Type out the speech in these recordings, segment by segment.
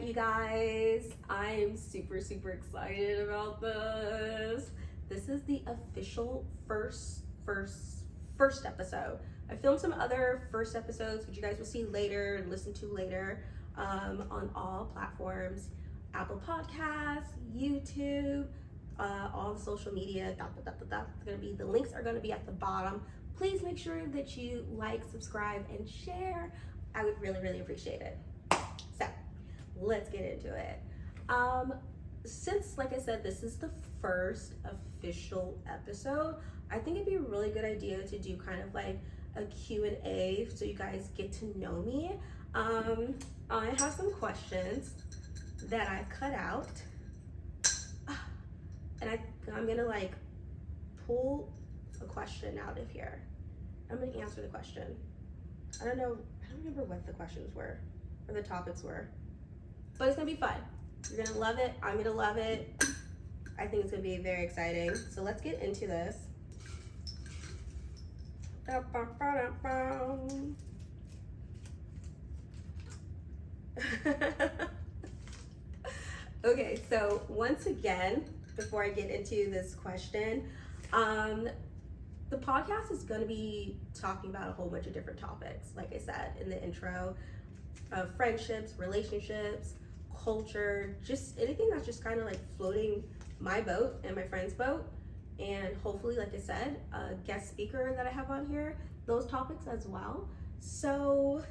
you guys. I am super excited about this. This is the official first episode. I filmed some other first episodes, which you guys will see later and listen to later on all platforms. Apple Podcasts, YouTube, all the social media, the links are gonna be at the bottom. Please make sure that you like, subscribe, and share. I would really appreciate it. So let's get into it. Since, like I said, this is the first official episode, I think it'd be a really good idea to do kind of like a Q&A so you guys get to know me. I have some questions that I cut out, and I'm gonna like pull a question out of here. I'm gonna answer the question. I don't remember what the questions were or the topics were, but it's gonna be fun. You're gonna love it. I'm gonna love it. I think it's gonna be very exciting. So let's get into this. Okay, so once again, before I get into this question, the podcast is going to be talking about a whole bunch of different topics, like I said in the intro, friendships, relationships, culture, just anything that's just kind of like floating my boat and my friend's boat, and hopefully, like I said, a guest speaker that I have on here, those topics as well. So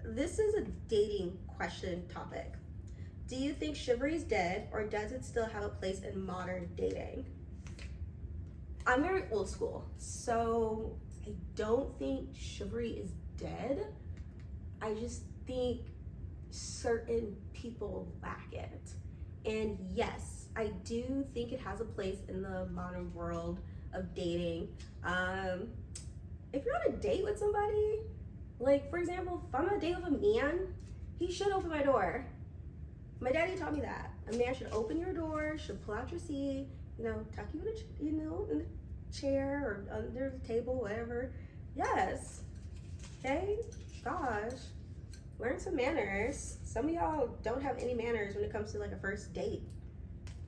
this is a dating question topic. Do you think chivalry is dead, or does it still have a place in modern dating? I'm very old school, so I don't think chivalry is dead. I just think certain people lack it. And yes, I do think it has a place in the modern world of dating. If you're on a date with somebody, like for example, if I'm on a date with a man, he should open my door. My daddy taught me that. A man should open your door, should pull out your seat, tuck you in the chair or under the table, whatever. Yes. Okay? Gosh. Learn some manners. Some of y'all don't have any manners when it comes to like a first date.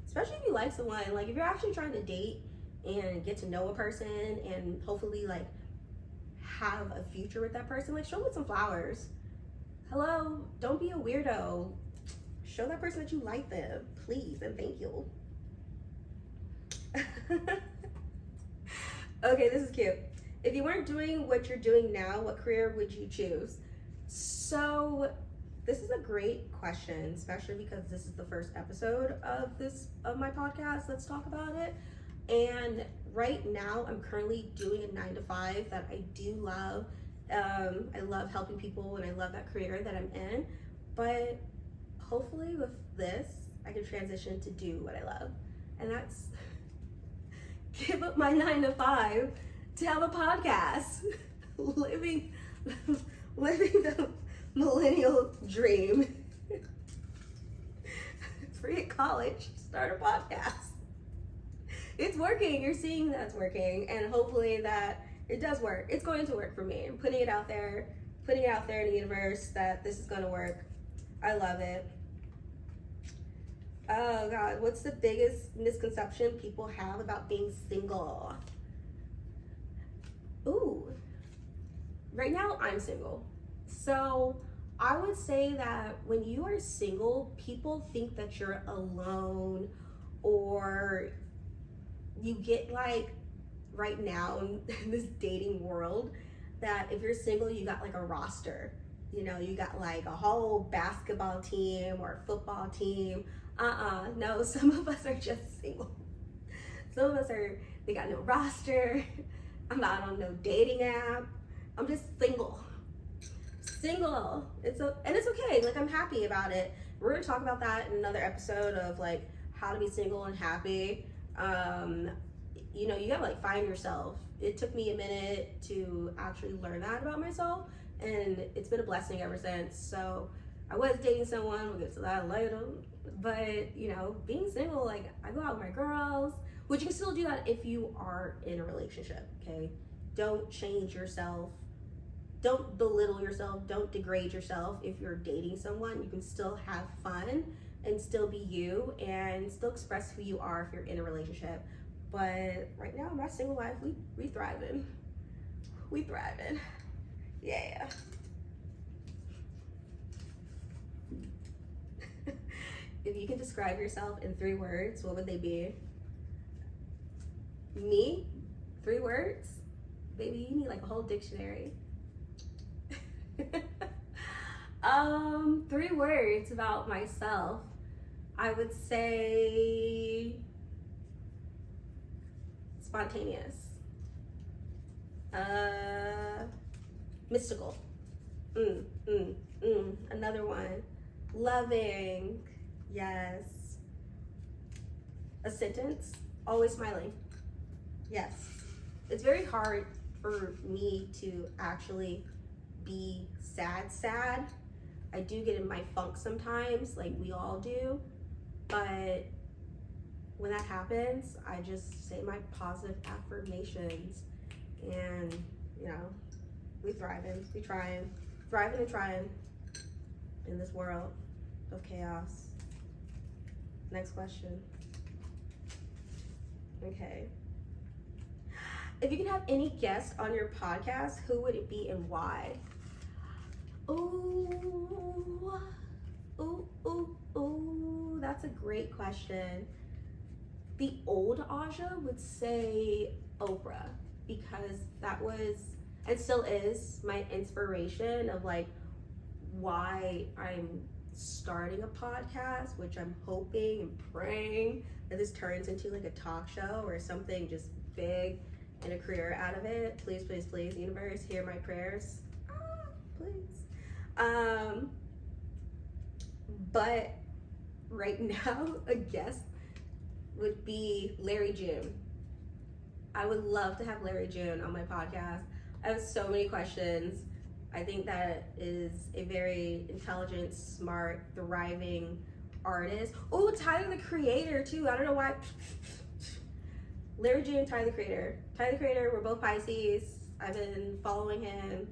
Especially if you like someone. Like if you're actually trying to date and get to know a person and hopefully like have a future with that person, like show them some flowers. Hello, don't be a weirdo. Show that person that you like them, please, and thank you. Okay, this is cute. If you weren't doing what you're doing now, what career would you choose? So this is a great question, especially because this is the first episode of my podcast. Let's talk about it. And right now I'm currently doing a 9-to-5 that I do love. I love helping people and I love that career that I'm in, but hopefully with this, I can transition to do what I love. And that's give up my 9-to-5 to have a podcast. living the millennial dream. Free at college, start a podcast. It's working. You're seeing that it's working, and hopefully that it does work. It's going to work for me. I'm putting it out there in the universe that this is going to work. I love it. Oh God, what's the biggest misconception people have about being single? Ooh, right now I'm single. So I would say that when you are single, people think that you're alone, or you get like right now in this dating world that if you're single, you got like a roster. You got like a whole basketball team or football team. No, some of us are just single. Some of us they got no roster. I'm not on no dating app. I'm just single. And it's okay. Like I'm happy about it. We're gonna talk about that in another episode of like how to be single and happy. You gotta like find yourself. It took me a minute to actually learn that about myself, and it's been a blessing ever since. So I was dating someone, we'll get to that later. But being single, like I go out with my girls, which you can still do that if you are in a relationship, okay? Don't change yourself don't belittle yourself, don't degrade yourself. If you're dating someone, you can still have fun and still be you and still express who you are if you're in a relationship. But right now in my single life, we thriving. We thriving. Yeah. If you can describe yourself in 3 words, what would they be? Me? 3 words? Baby, you need like a whole dictionary. 3 words about myself. I would say spontaneous. Mystical. Another one. Loving. Yes. A sentence. Always smiling. Yes. It's very hard for me to actually be sad. I do get in my funk sometimes, like we all do, but when that happens, I just say my positive affirmations, and you know, we thriving, we trying, thriving and trying in this world of chaos. Next question. Okay. If you can have any guest on your podcast, who would it be and why? Ooh, that's a great question. The old Aja would say Oprah, because that was, and still is, my inspiration of like why I'm starting a podcast, which I'm hoping and praying that this turns into like a talk show or something just big and a career out of it. Please, please, please, universe, hear my prayers. Please. But right now, a guest would be Larry June. I would love to have Larry June on my podcast. I have so many questions. I think that is a very intelligent, smart, thriving artist. Oh, Tyler the Creator too. I don't know why. Larry June, Tyler the Creator. Tyler the Creator, we're both Pisces. I've been following him,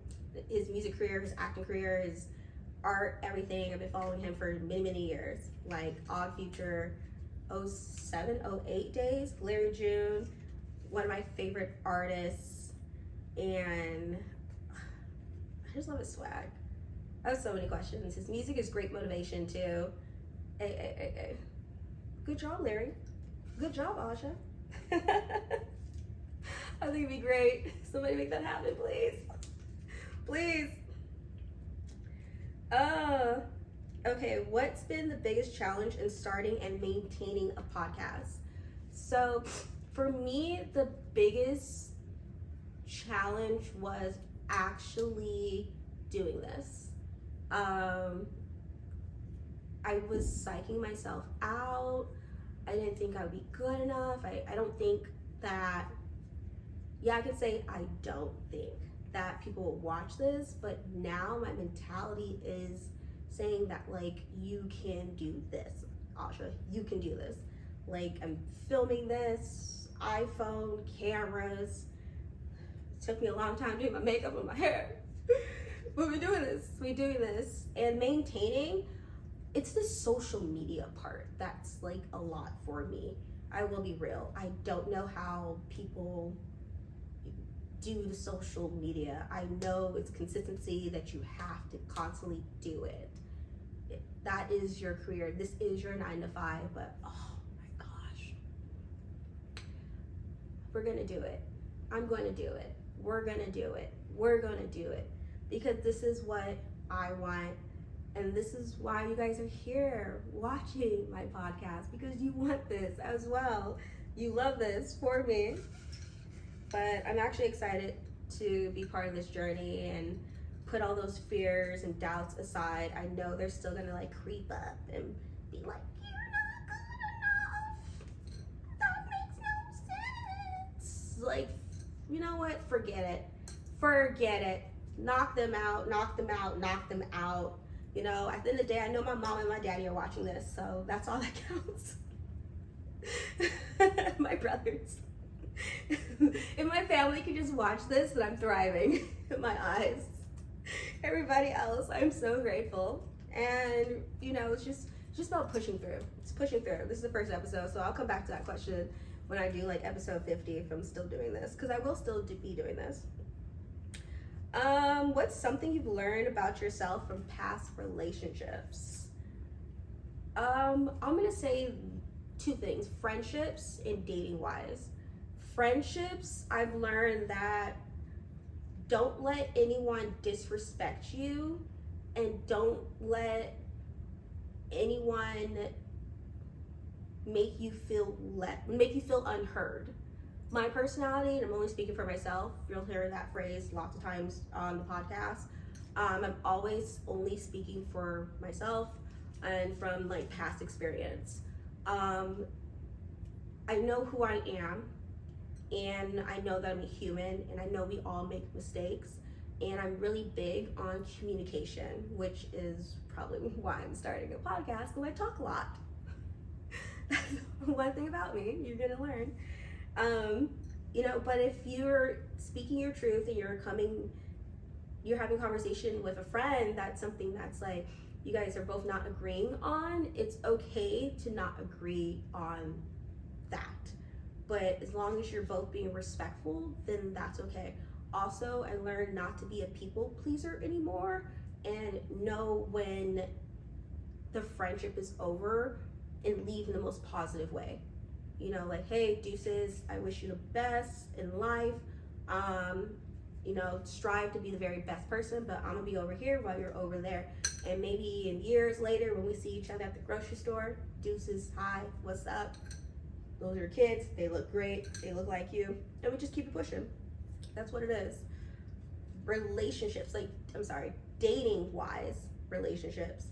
his music career, his acting career, his art, everything. I've been following him for many, many years. Like Odd Future, 07, 08 days. Larry June, one of my favorite artists. And I just love his swag. I have so many questions. His music is great motivation too. Hey. Good job, Larry. Good job, Aja. I think it'd be great. Somebody make that happen, please. Please. Okay, what's been the biggest challenge in starting and maintaining a podcast? So for me, the biggest challenge was actually doing this. I was psyching myself out. I didn't think I would be good enough. I don't think that, I could say I don't think that people will watch this, but now my mentality is saying that like, you can do this, Aja, you can do this. Like, I'm filming this, iPhone, cameras. It took me a long time doing my makeup and my hair. But we're doing this. And maintaining, it's the social media part that's like a lot for me. I will be real. I don't know how people do the social media. I know it's consistency, that you have to constantly do it. That is your career. This is your 9 to 5, but oh my gosh. We're gonna do it. I'm going to do it. We're gonna do it. We're gonna do it. Because this is what I want. And this is why you guys are here watching my podcast, because you want this as well. You love this for me. But I'm actually excited to be part of this journey and put all those fears and doubts aside. I know they're still gonna like creep up and be like, you're not good enough. That makes no sense. Like, you know what? Forget it. Knock them out. You know, at the end of the day, I know my mom and my daddy are watching this, so that's all that counts. My brothers. If my family could just watch this, then I'm thriving in my eyes. everybody else. I'm so grateful. And, it's just about pushing through. It's pushing through. This is the first episode, so I'll come back to that question when I do like episode 50 if I'm still doing this, because I will still be doing this. What's something you've learned about yourself from past relationships? I'm gonna say two things: friendships and dating wise. Friendships, I've learned that don't let anyone disrespect you, and don't let anyone make you feel unheard. My personality, and I'm only speaking for myself, you'll hear that phrase lots of times on the podcast. I'm always only speaking for myself and from like past experience. I know who I am, and I know that I'm a human, and I know we all make mistakes, and I'm really big on communication, which is probably why I'm starting a podcast, because I talk a lot. That's one thing about me you're gonna learn. But if you're speaking your truth and you're having a conversation with a friend, that's something that's like you guys are both not agreeing on, it's okay to not agree on that. But as long as you're both being respectful, then that's okay. Also, I learned not to be a people pleaser anymore, and know when the friendship is over and leave in the most positive way. Like, hey, deuces, I wish you the best in life. Strive to be the very best person, but I'm gonna be over here while you're over there. And maybe in years later, when we see each other at the grocery store, deuces, hi, what's up? Those are your kids, they look great, they look like you, and we just keep it pushing. That's what it is. Relationships, dating wise relationships.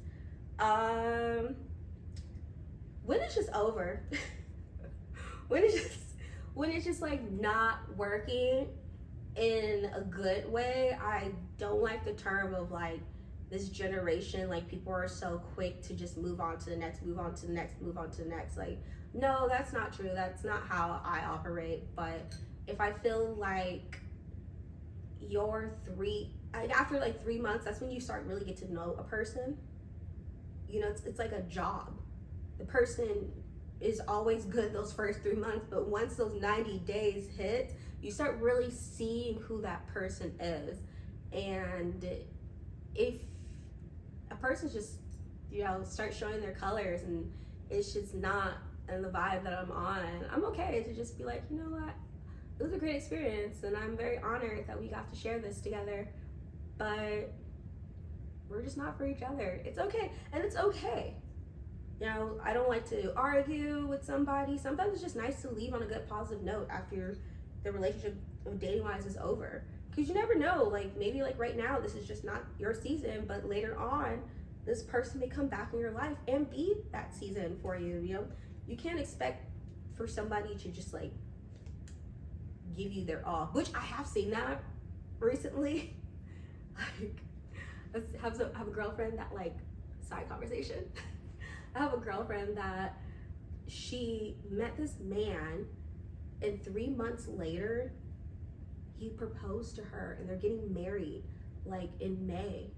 When it's just over, when it's just like not working in a good way. I don't like the term of like this generation, like people are so quick to just move on to the next, move on to the next, move on to the next. Like, no, that's not true. That's not how I operate. But if I feel like after like 3 months, that's when you start really get to know a person. It's like a job. The person is always good those first 3 months, but once those 90 days hit, you start really seeing who that person is. And if a person's just, start showing their colors and it's just not in the vibe that I'm on, I'm okay to just be like, you know what? It was a great experience, and I'm very honored that we got to share this together, but we're just not for each other. It's okay, and it's okay. I don't like to argue with somebody. Sometimes it's just nice to leave on a good positive note after the relationship dating wise is over, because you never know, like maybe like right now this is just not your season, but later on this person may come back in your life and be that season for you. You can't expect for somebody to just like give you their all, which I have seen that recently. Like, I have a girlfriend that, like, side conversation. I have a girlfriend that she met this man, and 3 months later, he proposed to her, and they're getting married, like, in May.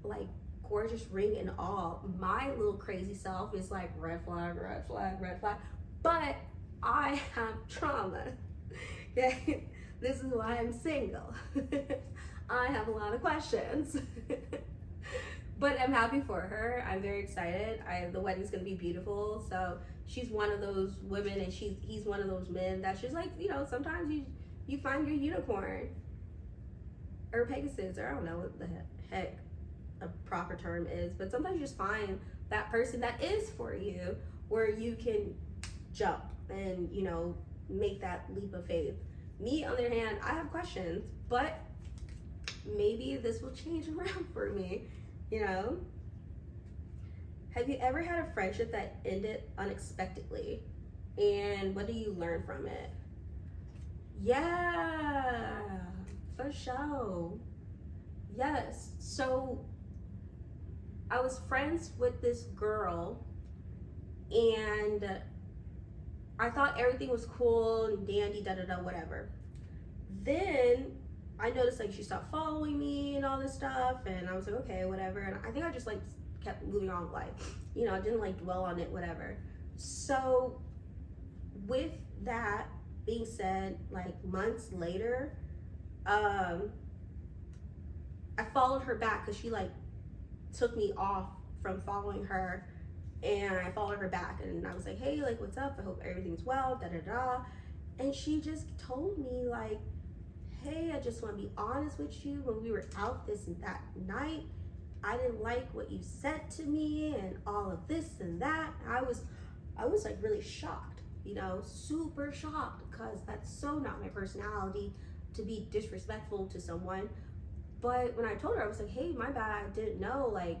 Like, gorgeous ring and all. My little crazy self is like, red flag, red flag, red flag. But I have trauma. Okay? This is why I'm single. I have a lot of questions. But I'm happy for her. I'm very excited. The wedding's gonna be beautiful. So she's one of those women, and he's one of those men that's just like, sometimes you find your unicorn or Pegasus, or I don't know what the heck a proper term is, but sometimes you just find that person that is for you, where you can jump and make that leap of faith. Me, on the other hand, I have questions, but maybe this will change around for me. Have you ever had a friendship that ended unexpectedly, and what do you learn from it? Yeah, for sure. Yes. So I was friends with this girl, and I thought everything was cool and dandy, whatever. Then I noticed like she stopped following me and all this stuff, and I was like, okay, whatever. And I think I just like kept moving on with life. You know, I didn't like dwell on it, whatever. So with that being said, like months later, I followed her back because she like took me off from following her, and I followed her back, and I was like, hey, like, what's up? I hope everything's well, da da da. And she just told me like, hey, I just want to be honest with you. When we were out that night, I didn't like what you said to me and all of this and that. I was like really shocked, you know, super shocked, because that's so not my personality to be disrespectful to someone. But when I told her, I was like, hey, my bad, I didn't know, like,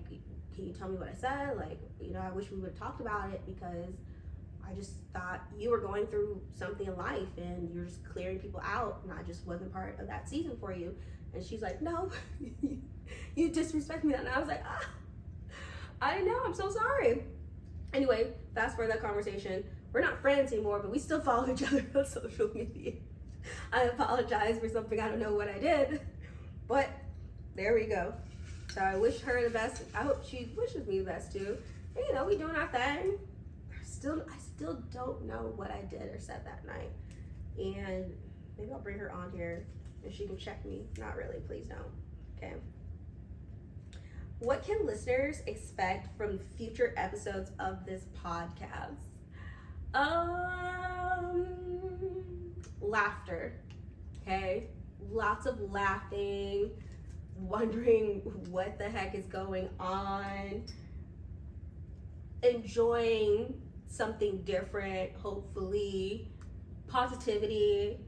can you tell me what I said? Like, you know, I wish we would have talked about it, because I just thought you were going through something in life and you're just clearing people out, and I just wasn't part of that season for you. And she's like, no, you disrespect me. And I was like, I didn't know, I'm so sorry. Anyway, fast forward that conversation. We're not friends anymore, but we still follow each other on social media. I apologize for something, I don't know what I did, but there we go. So I wish her the best. I hope she wishes me the best too. And, you know, we doing our thing. I still don't know what I did or said that night. And maybe I'll bring her on here and she can check me. Not really, please don't. Okay. What can listeners expect from future episodes of this podcast? Laughter. Okay. Lots of laughing, wondering what the heck is going on, enjoying something different, hopefully, positivity,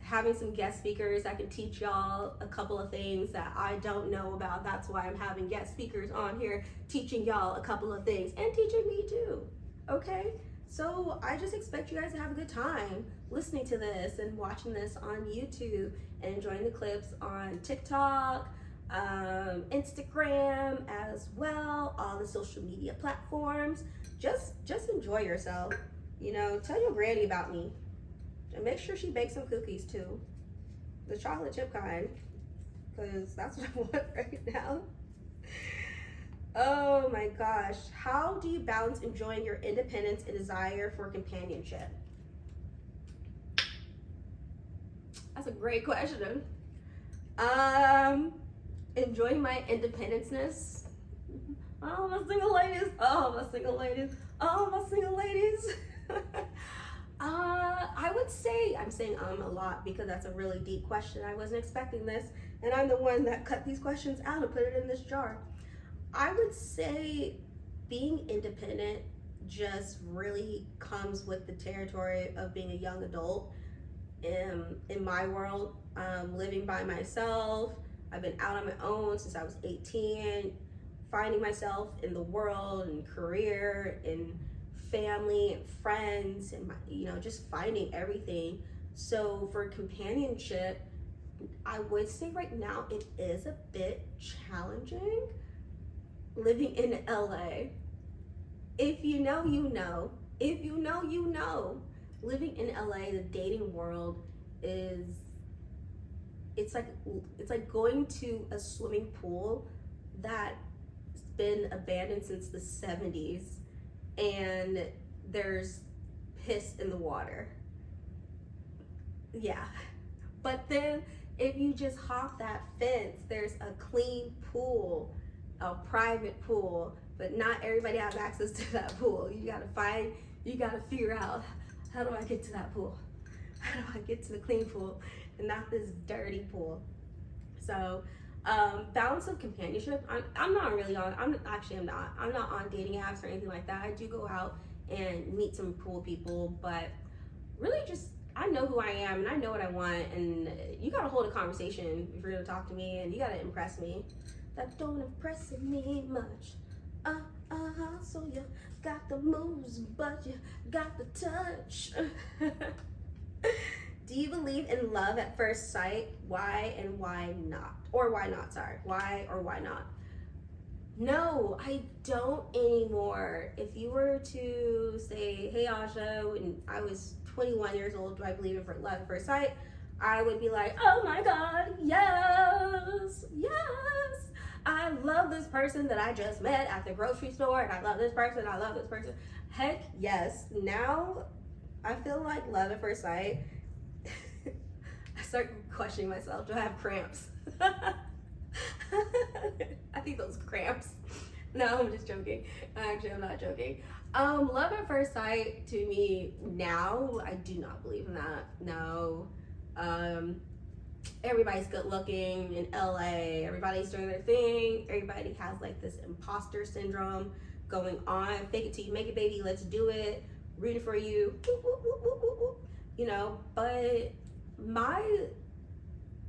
having some guest speakers that can teach y'all a couple of things that I don't know about. That's why I'm having guest speakers on here teaching y'all a couple of things and teaching me too, okay? So I just expect you guys to have a good time listening to this and watching this on YouTube and enjoying the clips on TikTok, Instagram as well, all the social media platforms. Just enjoy yourself. You know, tell your granny about me. And make sure she bakes some cookies too. The chocolate chip kind, because that's what I want right now. Oh my gosh. How do you balance enjoying your independence and desire for companionship? That's a great question. Enjoying my independence. Oh, my single ladies. Oh, my single ladies. Oh, my single ladies. I would say, I'm saying a lot because that's a really deep question. I wasn't expecting this, and I'm the one that cut these questions out and put it in this jar. I would say being independent just really comes with the territory of being a young adult. In my world, living by myself, I've been out on my own since I was 18, finding myself in the world and career and family and friends and just finding everything. So for companionship, I would say right now it is a bit challenging living in LA. If you know, you know. If you know, you know. Living in LA, the dating world it's like going to a swimming pool that's been abandoned since the 70s and there's piss in the water. Yeah. But then if you just hop that fence, there's a clean pool, a private pool, but not everybody has access to that pool. You gotta figure out, how do I get to that pool? How do I get to the clean pool and not this dirty pool? So balance of companionship, I'm not on dating apps or anything like that. I do go out and meet some cool people, but really just, I know who I am and I know what I want, and you gotta hold a conversation if you're gonna talk to me, and you gotta impress me. That don't impress me much. So you got the moves, but you got the touch. Do you believe in love at first sight? Why and why not? Or why not, sorry. Why or why not? No, I don't anymore. If you were to say, hey Asha, when I was 21 years old, do I believe in love at first sight? I would be like, oh my God, yes, yes. I love this person that I just met at the grocery store, and I love this person, I love this person. Heck yes. Now I feel like love at first sight. I start questioning myself. Do I have cramps? I think those cramps. No, I'm just joking. Actually, I'm not joking. Love at first sight to me now, I do not believe in that. No. Everybody's good looking in LA. Everybody's doing their thing. Everybody has like this imposter syndrome going on. Fake it till you make it, baby. Let's do it. Rooting for you. Whoop, whoop, whoop, whoop, whoop, whoop. You know, but my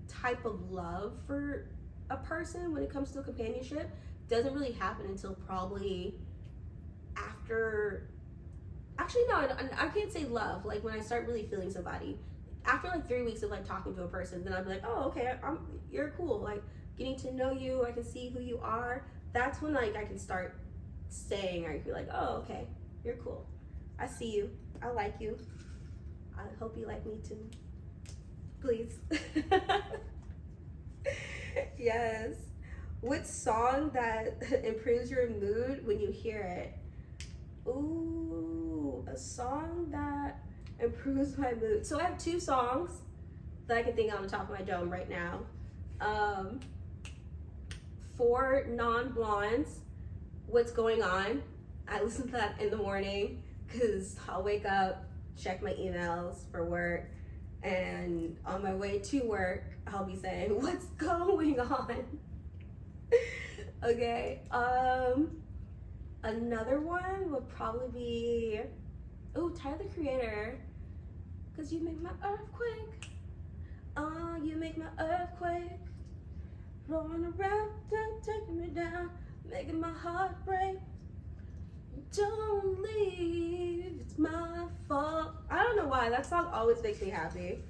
type of love for a person when it comes to companionship doesn't really happen until probably after, actually no, I can't say love, like when I start really feeling somebody. After like 3 weeks of like talking to a person, then I'll be like, oh, okay, you're cool. Like getting to know you, I can see who you are. That's when like I can start saying, I feel like, oh, okay, you're cool. I see you. I like you. I hope you like me too. Please. Yes. What song that improves your mood when you hear it? Ooh, a song that improves my mood. So I have 2 songs that I can think on the top of my dome right now. For non-blondes, What's Going On? I listen to that in the morning because I'll wake up, check my emails for work, and on my way to work, I'll be saying, what's going on? Okay, another one would probably be, Tyler, the Creator, because you make my earthquake. You make my earthquake. Rolling around, taking me down, making my heart break. Don't leave, it's my fault. I don't know why, that song always makes me happy.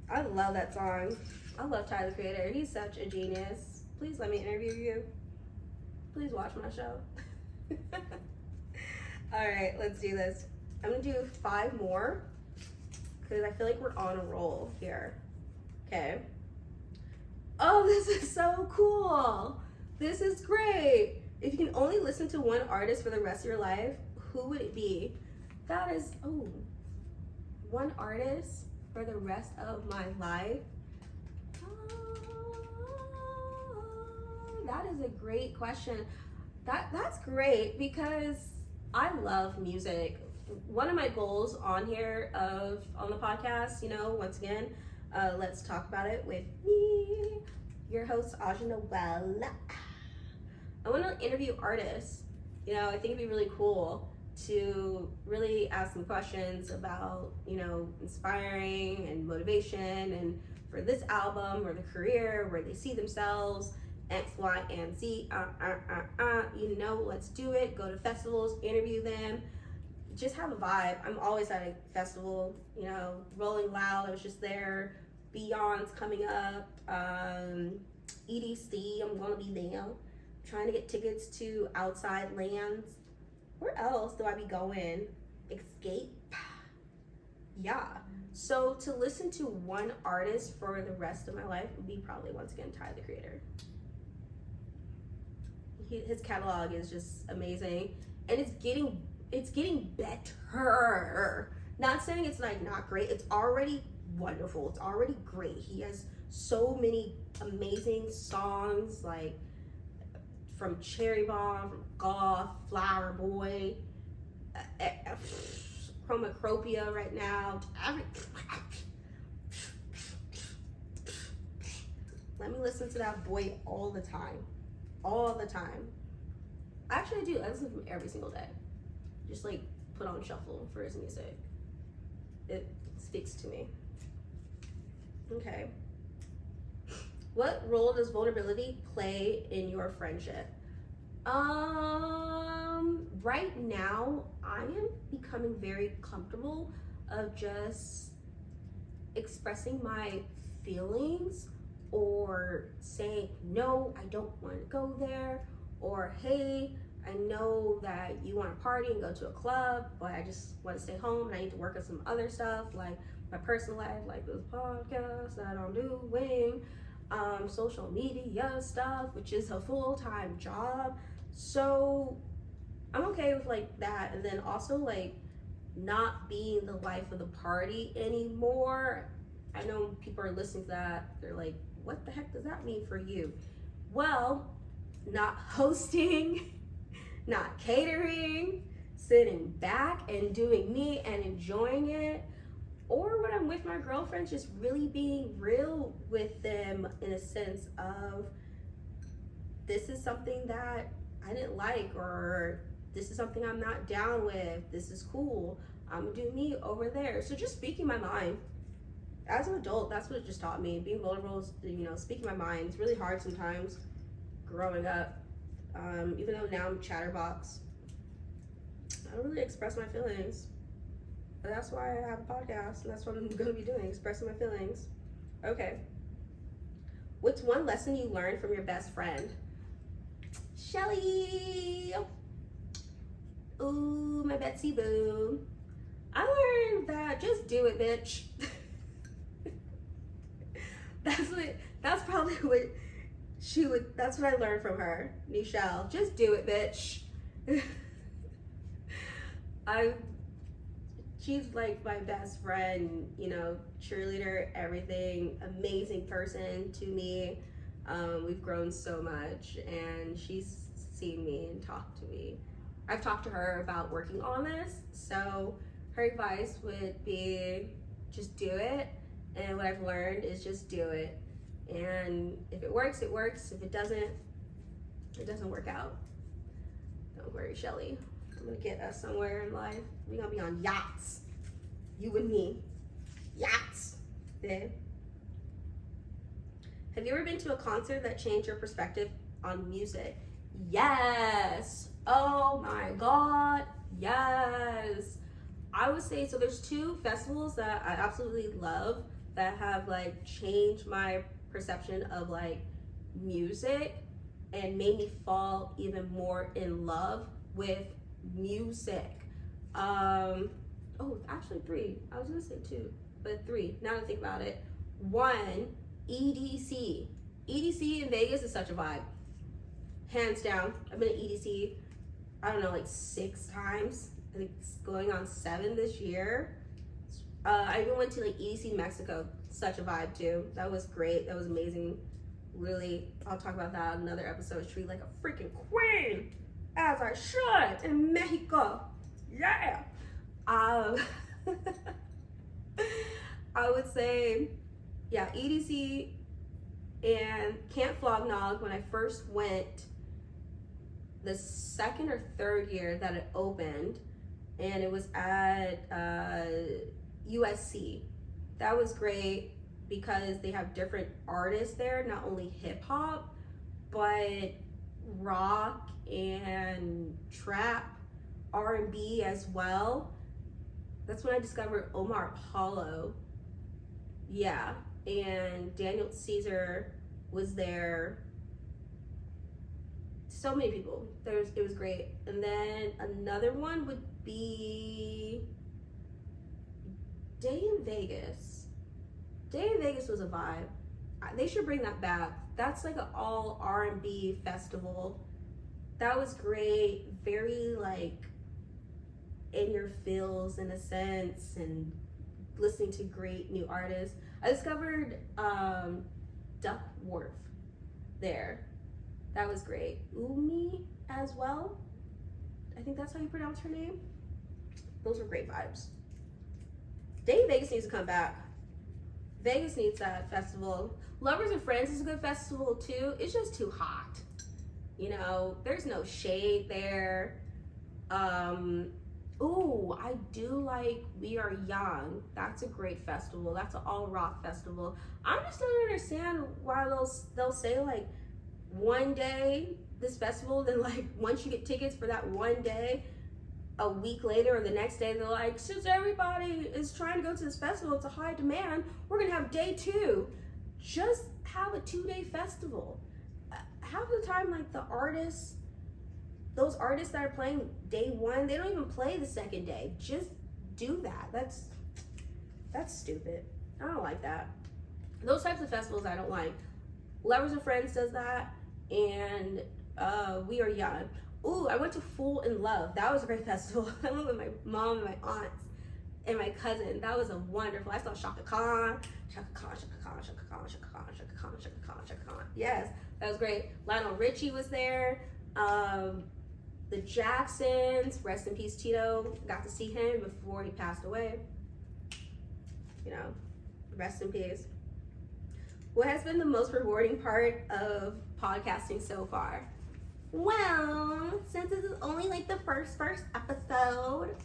I love that song. I love Tyler, the Creator. He's such a genius. Please let me interview you. Please watch my show. All right, let's do this. I'm gonna do 5 more because I feel like we're on a roll here. Okay. Oh, this is so cool. This is great. If you can only listen to one artist for the rest of your life, who would it be? That is, one artist for the rest of my life. That is a great question. That's great because I love music. One of my goals on here on the podcast, once again, let's talk about it with me, your host Aja Noel. I want to interview artists. I think it'd be really cool to really ask some questions about, inspiring and motivation, and for this album or the career, where they see themselves, X, Y, and Z. Let's do it. Go to festivals, interview them, just have a vibe. I'm always at a festival, Rolling Loud, I was just there. Beyond's coming up. EDC, I'm gonna be there. Trying to get tickets to Outside Lands. Where else do I be going? Escape. Yeah. So to listen to one artist for the rest of my life would be probably, once again, Tyler, the Creator. His catalog is just amazing, and it's getting better. Not saying it's like not great. It's already wonderful. It's already great. He has so many amazing songs, like from Cherry Bomb, from Goth, Flower Boy, Chromacropia right now. Let me listen to that boy all the time. All the time. Actually, I do. I listen to him every single day. Just like put on shuffle for his music. It speaks to me. Okay. What role does vulnerability play in your friendship? Right now, I am becoming very comfortable of just expressing my feelings, or saying, no, I don't want to go there, or hey, I know that you want to party and go to a club, but I just want to stay home and I need to work on some other stuff. Like, my personal life, like this podcast that I'm doing, social media stuff, which is a full-time job. So I'm okay with like that. And then also like not being the life of the party anymore. I know people are listening to that. They're like, what the heck does that mean for you? Well, not hosting, not catering, sitting back and doing me and enjoying it. Or when I'm with my girlfriends, just really being real with them in a sense of, this is something that I didn't like, or this is something I'm not down with. This is cool. I'm gonna do me over there. So just speaking my mind. As an adult, that's what it just taught me. Being vulnerable, speaking my mind. It's really hard sometimes growing up. Even though now I'm a chatterbox, I don't really express my feelings. But that's why I have a podcast, and that's what I'm gonna be doing, expressing my feelings. Okay. What's one lesson you learned from your best friend? Shelly. Ooh, my Betsy boo. I learned that just do it, bitch. That's probably what that's what I learned from her, Michelle. Just do it, bitch. She's like my best friend, cheerleader, everything, amazing person to me. We've grown so much, and she's seen me and talked to me. I've talked to her about working on this, so her advice would be just do it. And what I've learned is just do it. And if it works, it works. If it doesn't, it doesn't work out. Don't worry, Shelly. I'm gonna get us somewhere in life. We're gonna be on yachts. You and me. Yachts. Yeah. Have you ever been to a concert that changed your perspective on music? Yes. Oh my God. Yes. I would say, so there's two festivals that I absolutely love that have like changed my perception of like music and made me fall even more in love with music. Actually three. I was gonna say two, but three. Now that I think about it. One, EDC. EDC in Vegas is such a vibe. Hands down. I've been to EDC, I don't know, like 6 times. I think it's going on 7 this year. I even went to like EDC Mexico. Such a vibe too. That was great. That was amazing. Really, I'll talk about that in another episode. Treat like a freaking queen, as I should, in Mexico. Yeah. I would say, yeah, EDC and Camp Flog Gnaw. When I first went, the 2nd or 3rd year that it opened, and it was at USC. That was great because they have different artists there, not only hip hop, but rock and trap, R&B as well. That's when I discovered Omar Apollo. Yeah, and Daniel Caesar was there. So many people. It was great. And then another one would be Day in Vegas. Day in Vegas was a vibe. They should bring that back. That's like an all R&B festival. That was great. Very like in your feels in a sense, and listening to great new artists. I discovered Duckworth there. That was great. Umi as well. I think that's how you pronounce her name. Those were great vibes. Day in Vegas needs to come back. Vegas needs that festival. Lovers and Friends is a good festival too. It's just too hot. There's no shade there. I do like We Are Young. That's a great festival. That's an all rock festival. I just don't understand why they'll say like one day this festival, then like once you get tickets for that one day, a week later or the next day they're like, since everybody is trying to go to this festival, it's a high demand, we're gonna have day 2. Just have a 2-day festival. Half the time, like those artists that are playing day 1, they don't even play the second day. Just do that. That's stupid. I don't like that. Those types of festivals I don't like. Lovers and Friends does that, and We Are Young. Ooh, I went to Full in Love. That was a great festival. I went with my mom and my aunts and my cousin. That was a wonderful. I saw Shaka Khan. Shaka Khan, Shaka Khan, Shaka Khan, Shaka Khan, Shaka Khan, Shaka Khan, Shaka Khan. Yes, that was great. Lionel Richie was there. The Jacksons, rest in peace, Tito. Got to see him before he passed away. You know, rest in peace. What has been the most rewarding part of podcasting so far? Well, since this is only like the first episode,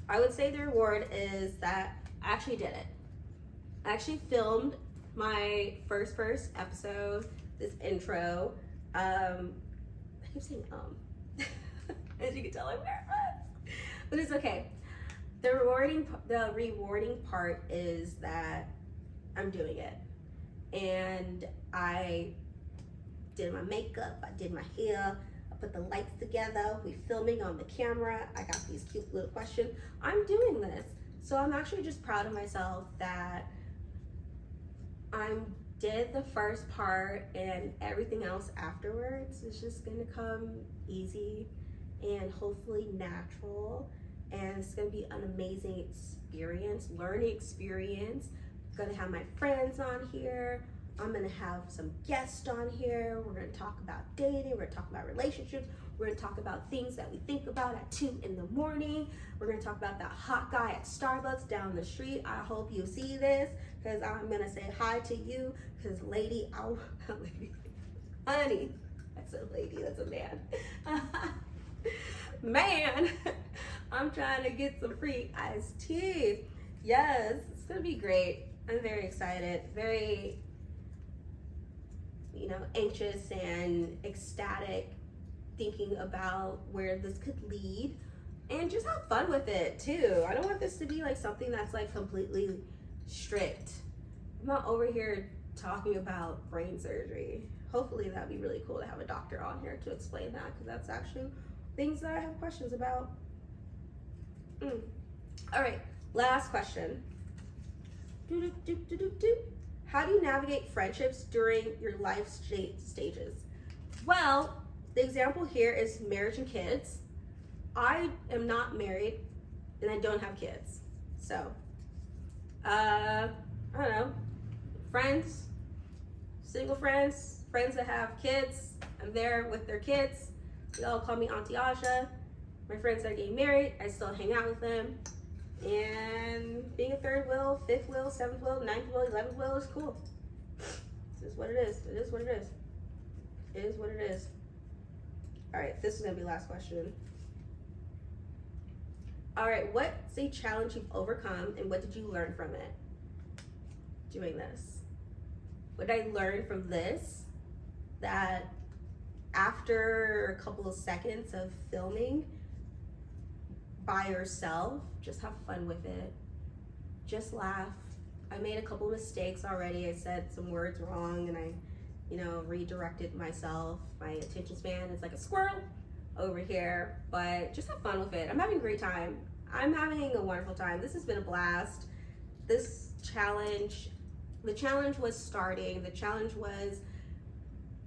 I would say the reward is that I actually did it. I actually filmed my first episode, this intro. I keep saying as you can tell, I'm nervous, but it's okay. The rewarding part is that I'm doing it, and I did my makeup, I did my hair, I put the lights together, we filming on the camera, I got these cute little questions. I'm doing this, so I'm actually just proud of myself that I did the first part, and everything else afterwards is just gonna come easy and hopefully natural, and it's gonna be an amazing experience, learning experience. I'm gonna have my friends on here. I'm gonna have some guests on here. We're gonna talk about dating, we're gonna talk about relationships, we're gonna talk about things that we think about at 2 in the morning. We're gonna talk about that hot guy at Starbucks down the street. I hope you see this, because I'm gonna say hi to you, because lady, honey, that's a lady, that's a man. Man, I'm trying to get some free iced tea. Yes, it's gonna be great. I'm very excited, very, anxious and ecstatic, thinking about where this could lead, and just have fun with it too. I don't want this to be like something that's like completely strict. I'm not over here talking about brain surgery. Hopefully that'd be really cool to have a doctor on here to explain that, because that's actually things that I have questions about. All right, last question. How do you navigate friendships during your life stages? Well, the example here is marriage and kids. I am not married and I don't have kids. So, I don't know, friends, single friends, friends that have kids, I'm there with their kids. They all call me Auntie Aja. My friends that are getting married, I still hang out with them. And being a third wheel, fifth wheel, seventh wheel, ninth wheel, 11th wheel is cool. This is what it is. It is what it is. It is what it is. All right, this is gonna be the last question. All right, what's a challenge you've overcome, and what did you learn from it doing this? What did I learn from this? That after a couple of seconds of filming by yourself, just have fun with it. Just laugh. I made a couple mistakes already. I said some words wrong, and I, redirected myself. My attention span is like a squirrel over here, but just have fun with it. I'm having a great time. I'm having a wonderful time. This has been a blast. This challenge, the challenge was starting. The challenge was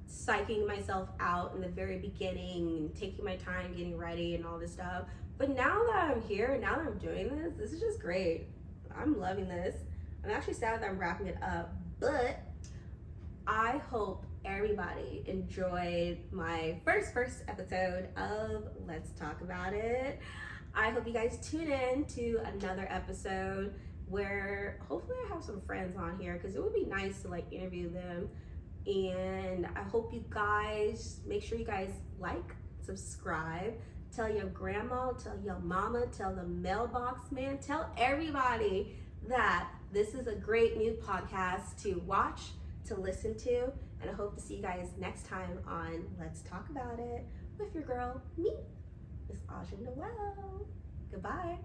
psyching myself out in the very beginning, taking my time getting ready and all this stuff. But now that I'm here, now that I'm doing this, this is just great. I'm loving this. I'm actually sad that I'm wrapping it up, but I hope everybody enjoyed my first episode of Let's Talk About It. I hope you guys tune in to another episode where hopefully I have some friends on here, because it would be nice to like interview them. And I hope you guys, make sure you guys like, subscribe, tell your grandma, tell your mama, tell the mailbox man, tell everybody that this is a great new podcast to watch, to listen to, and I hope to see you guys next time on Let's Talk About It with your girl, me, Miss Aja Noel. Goodbye.